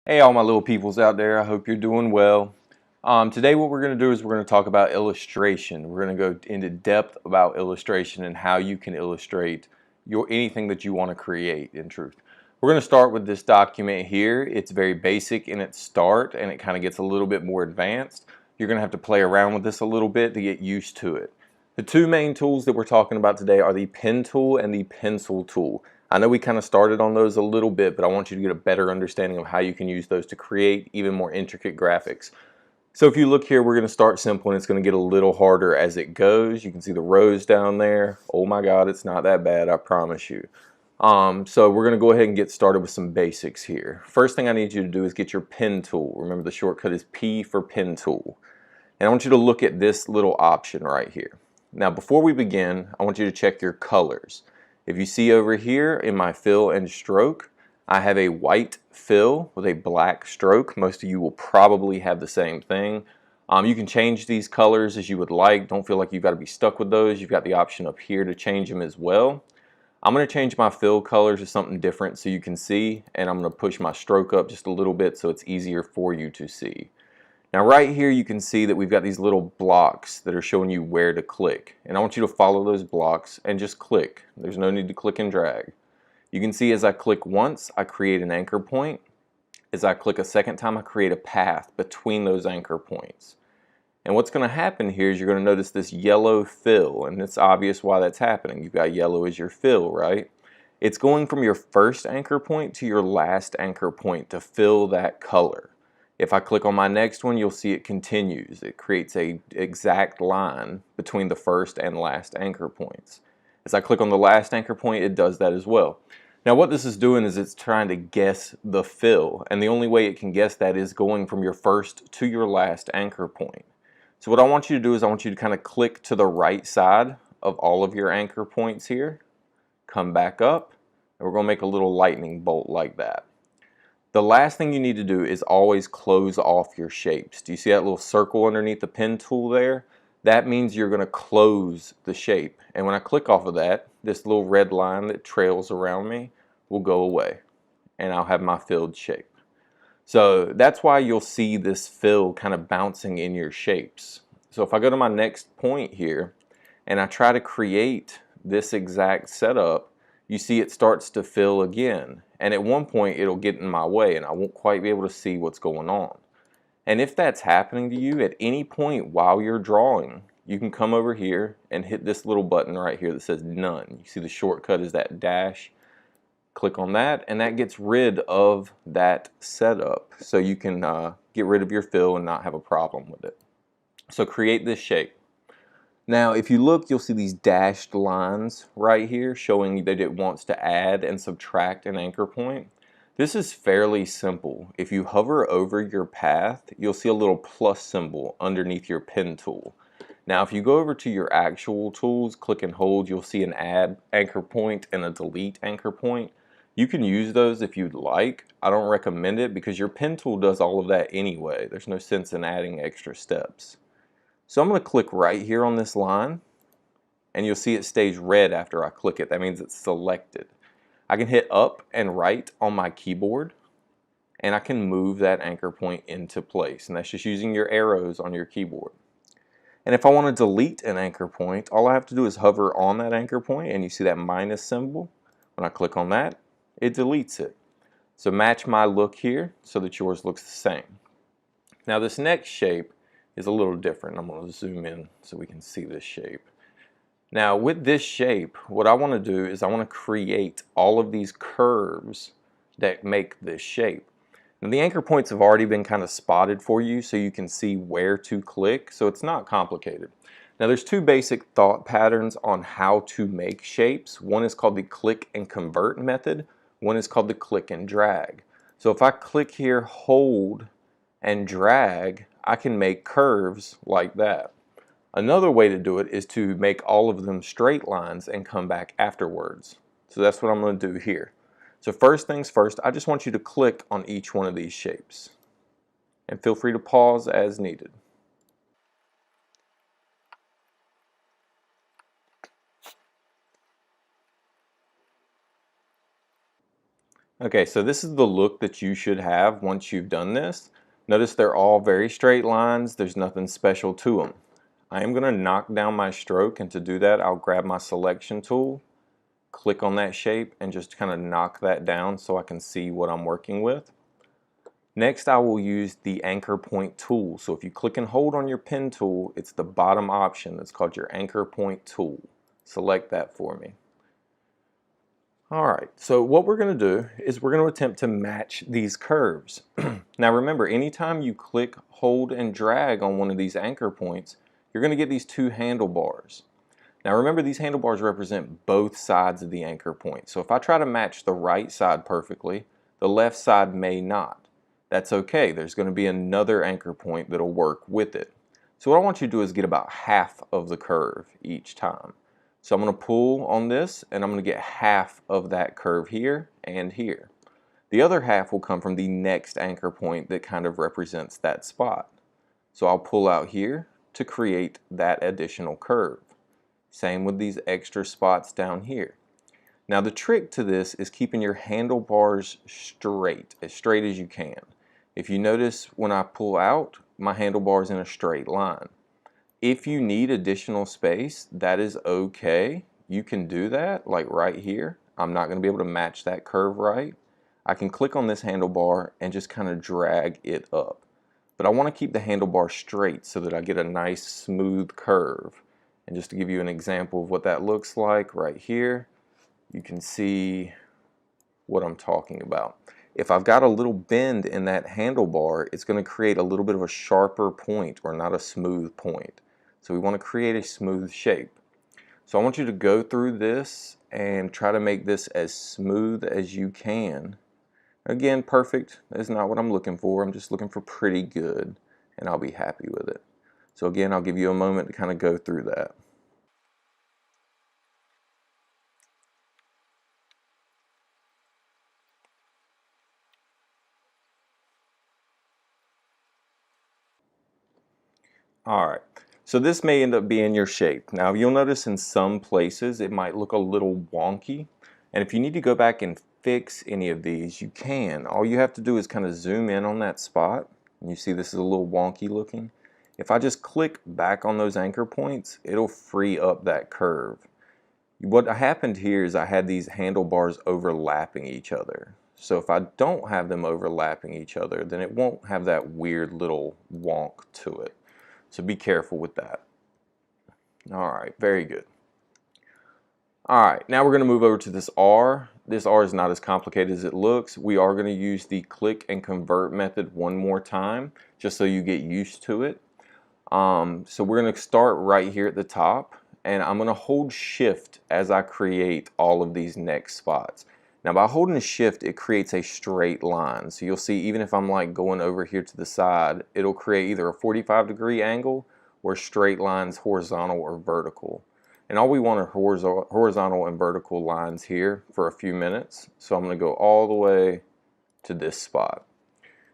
Hey, all my little peoples out there, I hope you're doing well. Today what we're going to do is we're going to talk about illustration. We're going to go into depth about illustration and how you can illustrate anything that you want to create in truth. We're going to start with this document here. It's very basic in its start and it kind of gets a little bit more advanced. You're going to have to play around with this a little bit to get used to it. The two main tools that we're talking about today are the pen tool and the pencil tool. I know we kind of started on those a little bit, but I want you to get a better understanding of how you can use those to create even more intricate graphics. So if you look here, we're going to start simple and it's going to get a little harder as it goes. You can see the rows down there. Oh my God, it's not that bad, I promise you. So we're going to go ahead and get started with some basics here. First thing I need you to do is get your pen tool. Remember the shortcut is P for pen tool. And I want you to look at this little option right here. Now before we begin, I want you to check your colors. If you see over here in my fill and stroke, I have a white fill with a black stroke. Most of you will probably have the same thing. You can change these colors as you would like. Don't feel like you've got to be stuck with those. You've got the option up here to change them as well. I'm going to change my fill color to something different so you can see, and I'm going to push my stroke up just a little bit so it's easier for you to see. Now right here you can see that we've got these little blocks that are showing you where to click, and I want you to follow those blocks and just click. There's no need to click and drag. You can see as I click once, I create an anchor point. As I click a second time, I create a path between those anchor points. And what's going to happen here is you're going to notice this yellow fill, and it's obvious why that's happening. You've got yellow as your fill, right? It's going from your first anchor point to your last anchor point to fill that color. If I click on my next one, you'll see it continues. It creates an exact line between the first and last anchor points. As I click on the last anchor point, it does that as well. Now what this is doing is it's trying to guess the fill, and the only way it can guess that is going from your first to your last anchor point. So what I want you to do is I want you to kind of click to the right side of all of your anchor points here, come back up, and we're going to make a little lightning bolt like that. The last thing you need to do is always close off your shapes. Do you see that little circle underneath the pen tool there? That means you're going to close the shape. And when I click off of that, this little red line that trails around me will go away. And I'll have my filled shape. So that's why you'll see this fill kind of bouncing in your shapes. So if I go to my next point here and I try to create this exact setup, you see it starts to fill again. And at one point it'll get in my way and I won't quite be able to see what's going on. And if that's happening to you at any point while you're drawing, you can come over here and hit this little button right here that says none. You see the shortcut is that dash. Click on that and that gets rid of that setup. So you can get rid of your fill and not have a problem with it. So create this shape. Now if you look, you'll see these dashed lines right here showing that it wants to add and subtract an anchor point. This is fairly simple. If you hover over your path, you'll see a little plus symbol underneath your pen tool. Now if you go over to your actual tools, click and hold, you'll see an add anchor point and a delete anchor point. You can use those if you'd like. I don't recommend it because your pen tool does all of that anyway. There's no sense in adding extra steps. So I'm going to click right here on this line and you'll see it stays red after I click it. That means it's selected. I can hit up and right on my keyboard and I can move that anchor point into place, and that's just using your arrows on your keyboard. And if I want to delete an anchor point, all I have to do is hover on that anchor point and you see that minus symbol. When I click on that, it deletes it. So match my look here so that yours looks the same. Now this next shape is a little different. I'm going to zoom in so we can see this shape. Now with this shape, what I want to do is I want to create all of these curves that make this shape. Now the anchor points have already been kind of spotted for you so you can see where to click, so it's not complicated. Now there's two basic thought patterns on how to make shapes. One is called the click and convert method. One is called the click and drag. So if I click here, hold, and drag, I can make curves like that. Another way to do it is to make all of them straight lines and come back afterwards. So that's what I'm going to do here. So first things first, I just want you to click on each one of these shapes. And feel free to pause as needed. Okay, so this is the look that you should have once you've done this. Notice they're all very straight lines. There's nothing special to them. I am going to knock down my stroke, and to do that, I'll grab my selection tool, click on that shape, and just kind of knock that down so I can see what I'm working with. Next, I will use the anchor point tool. So if you click and hold on your pen tool, it's the bottom option that's called your anchor point tool. Select that for me. Alright, so what we're going to do is we're going to attempt to match these curves. Now remember, anytime you click, hold, and drag on one of these anchor points, you're going to get these two handlebars. Now remember, these handlebars represent both sides of the anchor point. So if I try to match the right side perfectly, the left side may not. That's okay. There's going to be another anchor point that'll work with it. So what I want you to do is get about half of the curve each time. So I'm going to pull on this, and I'm going to get half of that curve here and here. The other half will come from the next anchor point that kind of represents that spot. So I'll pull out here to create that additional curve. Same with these extra spots down here. Now the trick to this is keeping your handlebars straight as you can. If you notice, when I pull out, my handlebar's in a straight line. If you need additional space, that is okay. You can do that, like right here. I'm not going to be able to match that curve right. I can click on this handlebar and just kind of drag it up. But I want to keep the handlebar straight so that I get a nice smooth curve. And just to give you an example of what that looks like right here, you can see what I'm talking about. If I've got a little bend in that handlebar, it's going to create a little bit of a sharper point, or not a smooth point. So we want to create a smooth shape. So I want you to go through this and try to make this as smooth as you can. Again, perfect is not what I'm looking for. I'm just looking for pretty good, and I'll be happy with it. So again, I'll give you a moment to kind of go through that. Alright, so this may end up being your shape. Now you'll notice in some places it might look a little wonky, and if you need to go back and fix any of these, you can. All you have to do is kind of zoom in on that spot, and you see this is a little wonky looking. If I just click back on those anchor points, it'll free up that curve. What happened here is I had these handlebars overlapping each other. So if I don't have them overlapping each other, then it won't have that weird little wonk to it. So be careful with that. Alright, very good. Alright, now we're going to move over to this R. This R is not as complicated as it looks. We are going to use the click and convert method one more time, just so you get used to it. So we're going to start right here at the top, and I'm going to hold shift as I create all of these next spots. Now by holding shift, it creates a straight line. So you'll see, even if I'm like going over here to the side, it'll create either a 45-degree angle or straight lines, horizontal or vertical. And all we want are horizontal and vertical lines here for a few minutes. So I'm going to go all the way to this spot.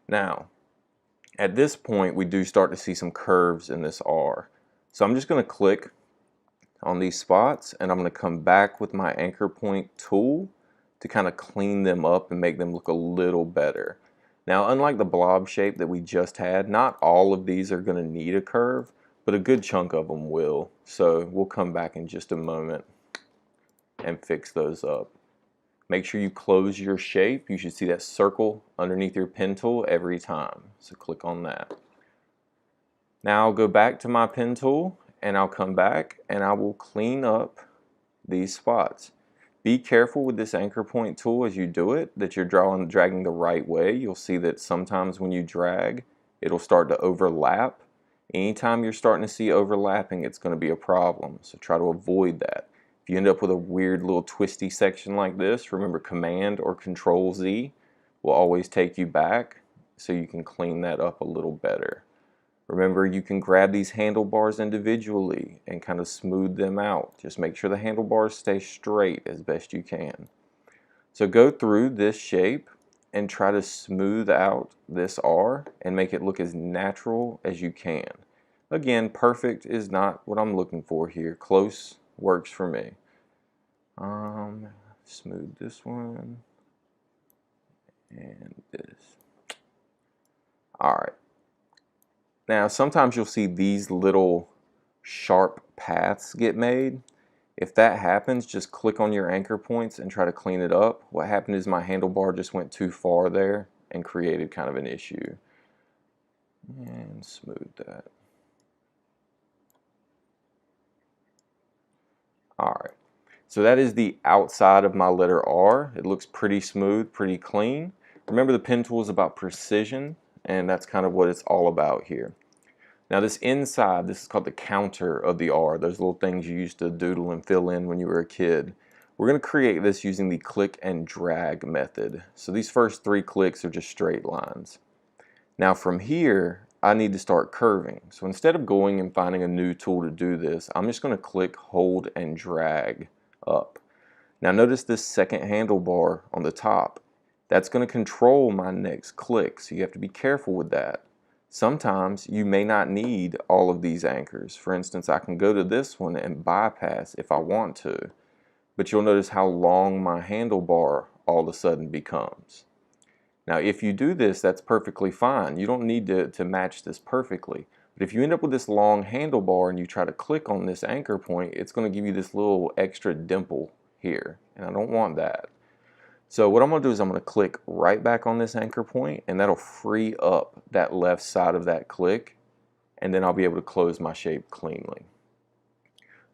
Now, at this point, we do start to see some curves in this R. So I'm just going to click on these spots, and I'm going to come back with my anchor point tool to kind of clean them up and make them look a little better. Now, unlike the blob shape that we just had, not all of these are going to need a curve, but a good chunk of them will. So we'll come back in just a moment and fix those up. Make sure you close your shape. You should see that circle underneath your pen tool every time. So click on that. Now I'll go back to my pen tool, and I'll come back and I will clean up these spots. Be careful with this anchor point tool as you do it, that you're dragging the right way. You'll see that sometimes when you drag, it'll start to overlap. Anytime you're starting to see overlapping, it's going to be a problem. So try to avoid that. If you end up with a weird little twisty section like this, remember Command or Control Z will always take you back so you can clean that up a little better. Remember, you can grab these handlebars individually and kind of smooth them out. Just make sure the handlebars stay straight as best you can. So go through this shape and try to smooth out this R and make it look as natural as you can. Again, perfect is not what I'm looking for here. Close works for me. Smooth this one. and this. All right. Now, sometimes you'll see these little sharp paths get made. If that happens, just click on your anchor points and try to clean it up. What happened is my handlebar just went too far there and created kind of an issue. And smooth that. All right. So that is the outside of my letter R. It looks pretty smooth, pretty clean. Remember, the pen tool is about precision, and that's kind of what it's all about here. Now this inside, this is called the counter of the R, those little things you used to doodle and fill in when you were a kid. We're going to create this using the click and drag method. So these first 3 clicks are just straight lines. Now from here, I need to start curving. So instead of going and finding a new tool to do this, I'm just going to click, hold, and drag up. Now notice this second handlebar on the top. That's going to control my next click, so you have to be careful with that. Sometimes you may not need all of these anchors. For instance, I can go to this one and bypass if I want to, but you'll notice how long my handlebar all of a sudden becomes. Now if you do this, that's perfectly fine. You don't need to match this perfectly. But if you end up with this long handlebar and you try to click on this anchor point, it's going to give you this little extra dimple here, and I don't want that. So what I'm going to do is I'm going to click right back on this anchor point, and that'll free up that left side of that click, and then I'll be able to close my shape cleanly.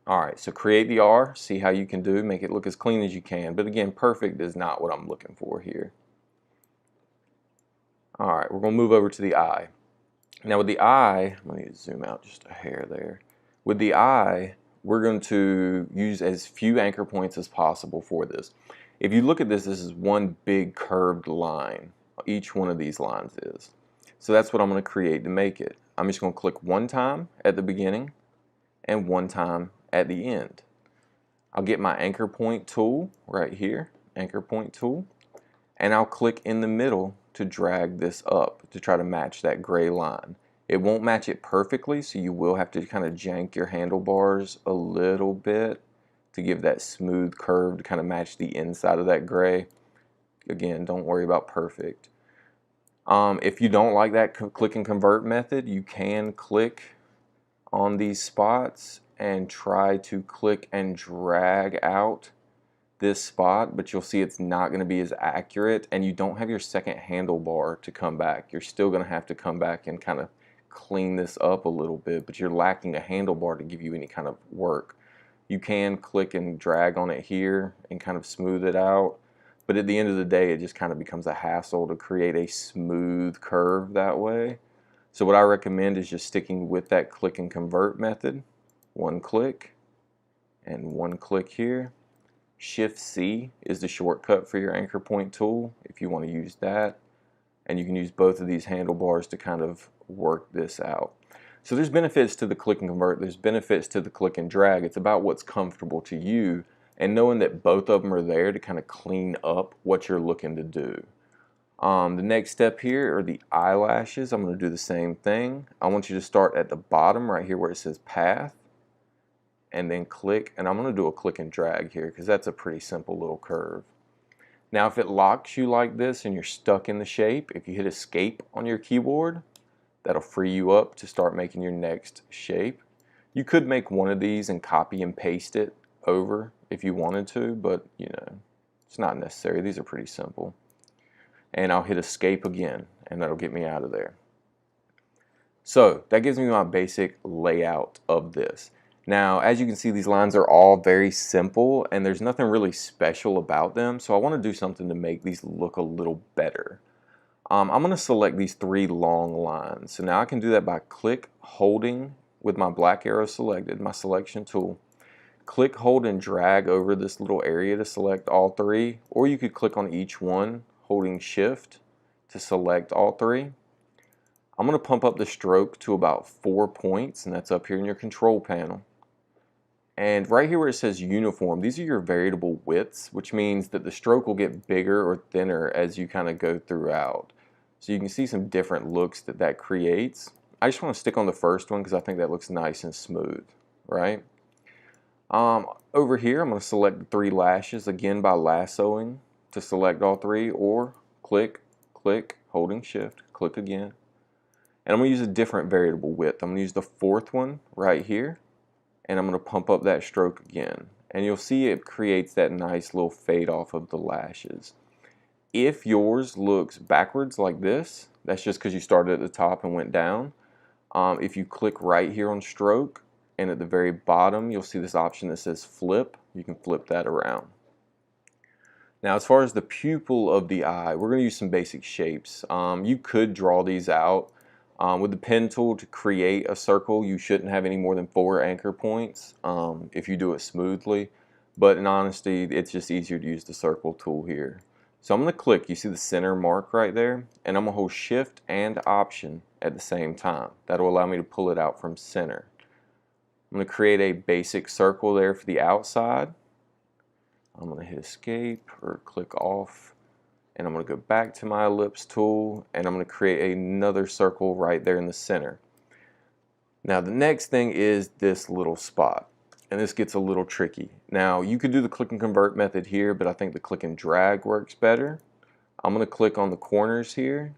Alright, so create the R, see how you can do, make it look as clean as you can, but again, perfect is not what I'm looking for here. Alright, we're going to move over to the I. Now with the I, let me zoom out just a hair there. With the I, we're going to use as few anchor points as possible for this. If you look at this, this is one big curved line. Each one of these lines is. So that's what I'm going to create to make it. I'm just going to click one time at the beginning and one time at the end. I'll get my anchor point tool right here, anchor point tool, and I'll click in the middle to drag this up to try to match that gray line. It won't match it perfectly, so you will have to kind of jank your handlebars a little bit to give that smooth curve to kind of match the inside of that gray. Again, don't worry about perfect. If you don't like that click and convert method, you can click on these spots and try to click and drag out this spot, but you'll see it's not going to be as accurate, and you don't have your second handlebar to come back. You're still going to have to come back and kind of clean this up a little bit, but you're lacking a handlebar to give you any kind of work. You can click and drag on it here and kind of smooth it out, but at the end of the day, it just kind of becomes a hassle to create a smooth curve that way. So what I recommend is just sticking with that click and convert method. One click and one click here. Shift C is the shortcut for your anchor point tool if you want to use that, and you can use both of these handlebars to kind of work this out. So there's benefits to the click and convert, there's benefits to the click and drag. It's about what's comfortable to you and knowing that both of them are there to kind of clean up what you're looking to do. The next step here are the eyelashes. I'm going to do the same thing. I want you to start at the bottom right here where it says path, and then click, and I'm going to do a click and drag here because that's a pretty simple little curve. Now if it locks you like this and you're stuck in the shape, if you hit escape on your keyboard, that'll free you up to start making your next shape. You could make one of these and copy and paste it over if you wanted to, but you know, it's not necessary. These are pretty simple. And I'll hit escape again, and that'll get me out of there. So that gives me my basic layout of this. Now, as you can see, these lines are all very simple, and there's nothing really special about them, so I want to do something to make these look a little better. I'm going to select these 3 long lines. So now I can do that by holding with my black arrow selected, my selection tool. Click, hold, and drag over this little area to select all 3, or you could click on each one, holding shift to select all 3. I'm going to pump up the stroke to about 4 points, and that's up here in your control panel. And right here where it says uniform, these are your variable widths, which means that the stroke will get bigger or thinner as you kind of go throughout. So you can see some different looks that creates. I just want to stick on the first one because I think that looks nice and smooth, right? Over here, I'm going to select the 3 lashes again by lassoing to select all 3, or click, click, holding shift, click again. And I'm going to use a different variable width. I'm going to use the fourth one right here, and I'm going to pump up that stroke again. And you'll see it creates that nice little fade off of the lashes. If yours looks backwards like this, that's just because you started at the top and went down. If you click right here on stroke, and at the very bottom you'll see this option that says flip. You can flip that around. Now as far as the pupil of the eye, we're going to use some basic shapes. You could draw these out. With the pen tool, to create a circle, you shouldn't have any more than 4 anchor points if you do it smoothly. But in honesty, it's just easier to use the circle tool here. So I'm going to click, you see the center mark right there, and I'm going to hold shift and option at the same time. That'll allow me to pull it out from center. I'm going to create a basic circle there for the outside. I'm going to hit escape or click off, and I'm going to go back to my ellipse tool, and I'm going to create another circle right there in the center. Now the next thing is this little spot, and this gets a little tricky. Now you could do the click and convert method here, but I think the click and drag works better. I'm going to click on the corners here,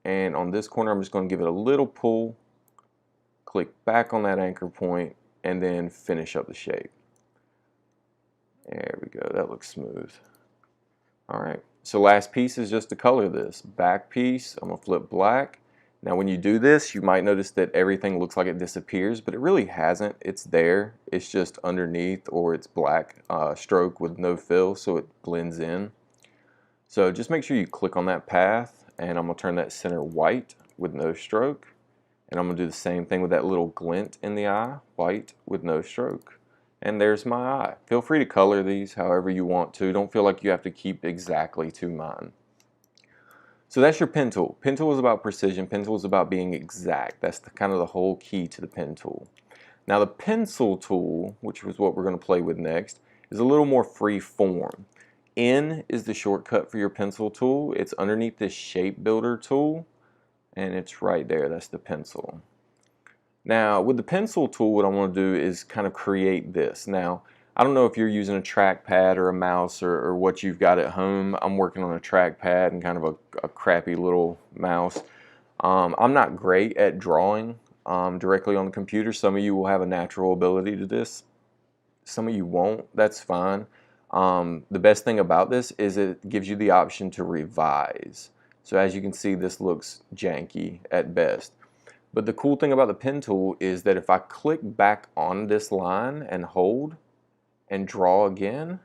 and on this corner I'm just going to give it a little pull, click back on that anchor point, and then finish up the shape. There we go, that looks smooth. Alright, so last piece is just to color this. Back piece, I'm going to flip black. Now when you do this, you might notice that everything looks like it disappears, but it really hasn't. It's there, it's just underneath, or it's black stroke with no fill, so it blends in. So just make sure you click on that path, and I'm going to turn that center white with no stroke. And I'm going to do the same thing with that little glint in the eye, white with no stroke. And there's my eye. Feel free to color these however you want to. Don't feel like you have to keep exactly to mine. So that's your pen tool. Pen tool is about precision. Pen tool is about being exact. That's kind of the whole key to the pen tool. Now the pencil tool, which is what we're going to play with next, is a little more free form. N is the shortcut for your pencil tool. It's underneath this shape builder tool, and it's right there. That's the pencil. Now with the pencil tool, what I want to do is kind of create this. Now I don't know if you're using a trackpad or a mouse or what you've got at home. I'm working on a trackpad and kind of a crappy little mouse. I'm not great at drawing directly on the computer. Some of you will have a natural ability to this. Some of you won't. That's fine. The best thing about this is it gives you the option to revise. So as you can see, this looks janky at best. But the cool thing about the pen tool is that if I click back on this line and hold and draw again,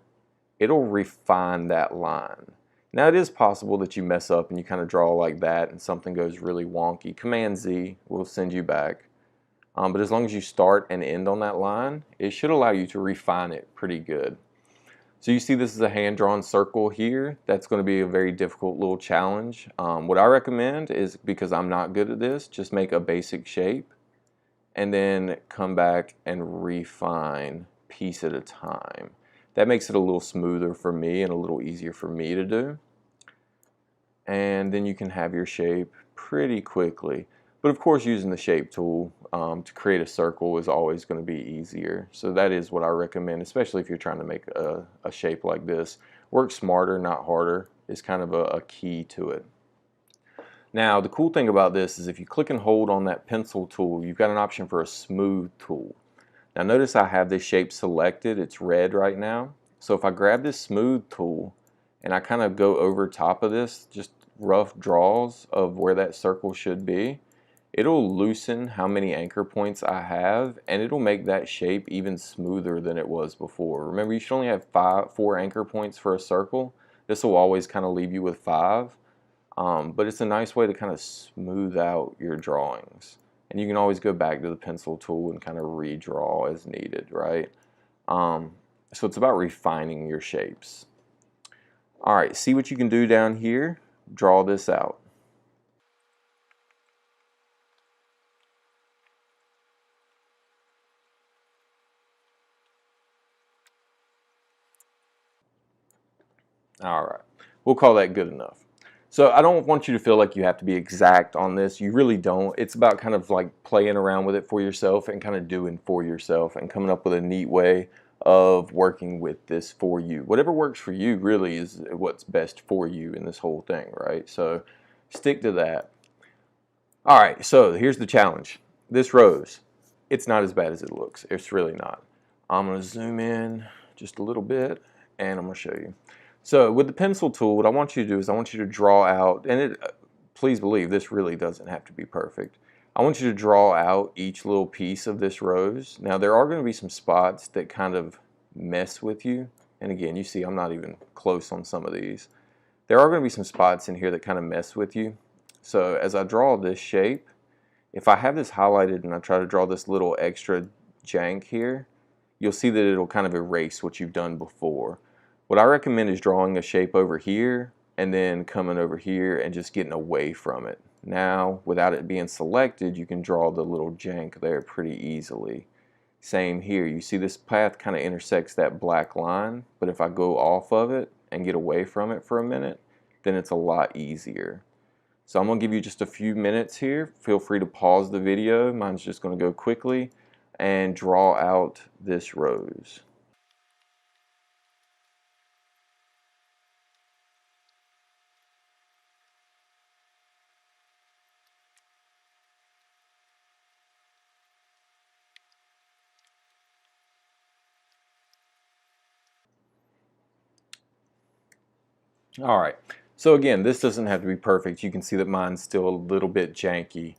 it'll refine that line. Now it is possible that you mess up and you kind of draw like that and something goes really wonky. Command Z will send you back. But as long as you start and end on that line, it should allow you to refine it pretty good. So you see this is a hand-drawn circle here. That's going to be a very difficult little challenge. What I recommend is, because I'm not good at this, just make a basic shape and then come back and refine piece at a time. That makes it a little smoother for me and a little easier for me to do. And then you can have your shape pretty quickly. But of course, using the shape tool to create a circle is always going to be easier. So that is what I recommend, especially if you're trying to make a shape like this. Work smarter, not harder, is kind of a key to it. Now, the cool thing about this is if you click and hold on that pencil tool, you've got an option for a smooth tool. Now notice I have this shape selected. It's red right now. So if I grab this smooth tool and I kind of go over top of this, just rough draws of where that circle should be, it'll loosen how many anchor points I have, and it'll make that shape even smoother than it was before. Remember, you should only have 4 anchor points for a circle. This will always kind of leave you with 5, but it's a nice way to kind of smooth out your drawings. And you can always go back to the pencil tool and kind of redraw as needed, right? So it's about refining your shapes. Alright, see what you can do down here? Draw this out. Alright, we'll call that good enough. So I don't want you to feel like you have to be exact on this. You really don't. It's about kind of like playing around with it for yourself and kind of doing for yourself and coming up with a neat way of working with this for you. Whatever works for you really is what's best for you in this whole thing, right? So Stick to that. All right, so here's the challenge. This rose, it's not as bad as it looks. It's really not. I'm going to zoom in just a little bit, and I'm going to show you. So with the pencil tool, what I want you to do is I want you to draw out, and please believe this really doesn't have to be perfect. I want you to draw out each little piece of this rose. Now there are going to be some spots that kind of mess with you. And again, you see I'm not even close on some of these. There are going to be some spots in here that kind of mess with you. So as I draw this shape, if I have this highlighted and I try to draw this little extra jank here, you'll see that it'll kind of erase what you've done before. What I recommend is drawing a shape over here and then coming over here and just getting away from it. Now, without it being selected, you can draw the little jank there pretty easily. Same here. You see this path kind of intersects that black line, but if I go off of it and get away from it for a minute, then it's a lot easier. So I'm going to give you just a few minutes here. Feel free to pause the video. Mine's just going to go quickly and draw out this rose. All right, so again, this doesn't have to be perfect. You can see that mine's still a little bit janky.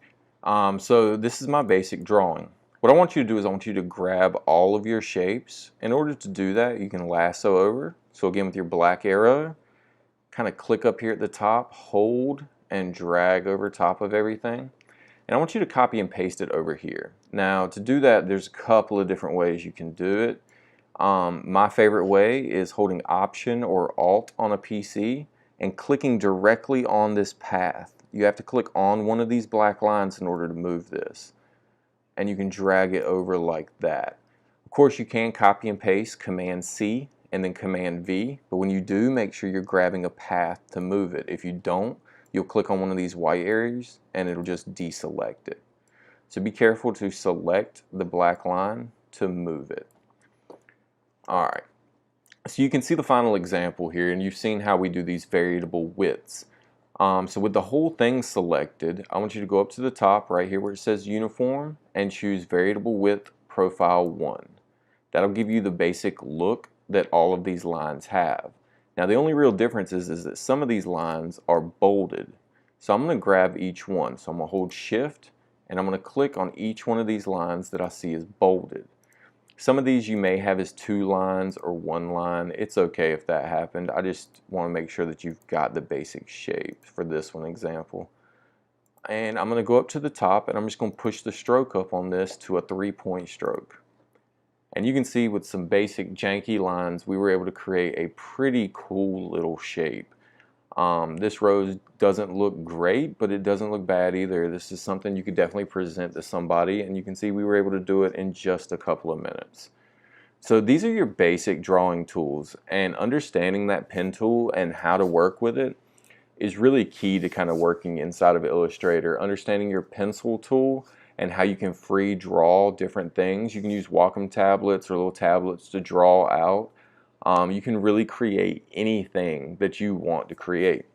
So this is my basic drawing. What I want you to do is I want you to grab all of your shapes. In order to do that, you can lasso over. So again, with your black arrow, kind of click up here at the top, hold, and drag over top of everything. And I want you to copy and paste it over here. Now, to do that, there's a couple of different ways you can do it. My favorite way is holding Option or Alt on a PC and clicking directly on this path. You have to click on one of these black lines in order to move this. And you can drag it over like that. Of course, you can copy and paste Command C and then Command V, but when you do, make sure you're grabbing a path to move it. If you don't, you'll click on one of these white areas and it'll just deselect it. So be careful to select the black line to move it. Alright, so you can see the final example here, and you've seen how we do these variable widths. So with the whole thing selected, I want you to go up to the top right here where it says Uniform and choose Variable Width Profile 1. That'll give you the basic look that all of these lines have. Now the only real difference is that some of these lines are bolded. So I'm going to grab each one. So I'm going to hold Shift and I'm going to click on each one of these lines that I see is bolded. Some of these you may have as 2 lines or 1 line. It's okay if that happened. I just want to make sure that you've got the basic shape for this one example. And I'm going to go up to the top and I'm just going to push the stroke up on this to a 3-point stroke. And you can see with some basic janky lines we were able to create a pretty cool little shape. This rose doesn't look great, but it doesn't look bad either. This is something you could definitely present to somebody, and you can see we were able to do it in just a couple of minutes. So these are your basic drawing tools, and understanding that pen tool and how to work with it is really key to kind of working inside of Illustrator. Understanding your pencil tool and how you can free draw different things. You can use Wacom tablets or little tablets to draw out. You can really create anything that you want to create.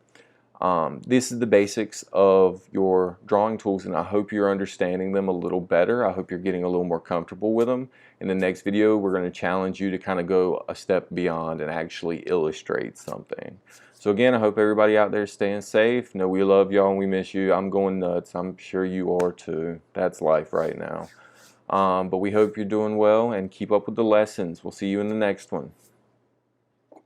This is the basics of your drawing tools, and I hope you're understanding them a little better. I hope you're getting a little more comfortable with them. In the next video, we're going to challenge you to kind of go a step beyond and actually illustrate something. So again, I hope everybody out there is staying safe. Know we love y'all and we miss you. I'm going nuts. I'm sure you are too. That's life right now. But we hope you're doing well and keep up with the lessons. We'll see you in the next one.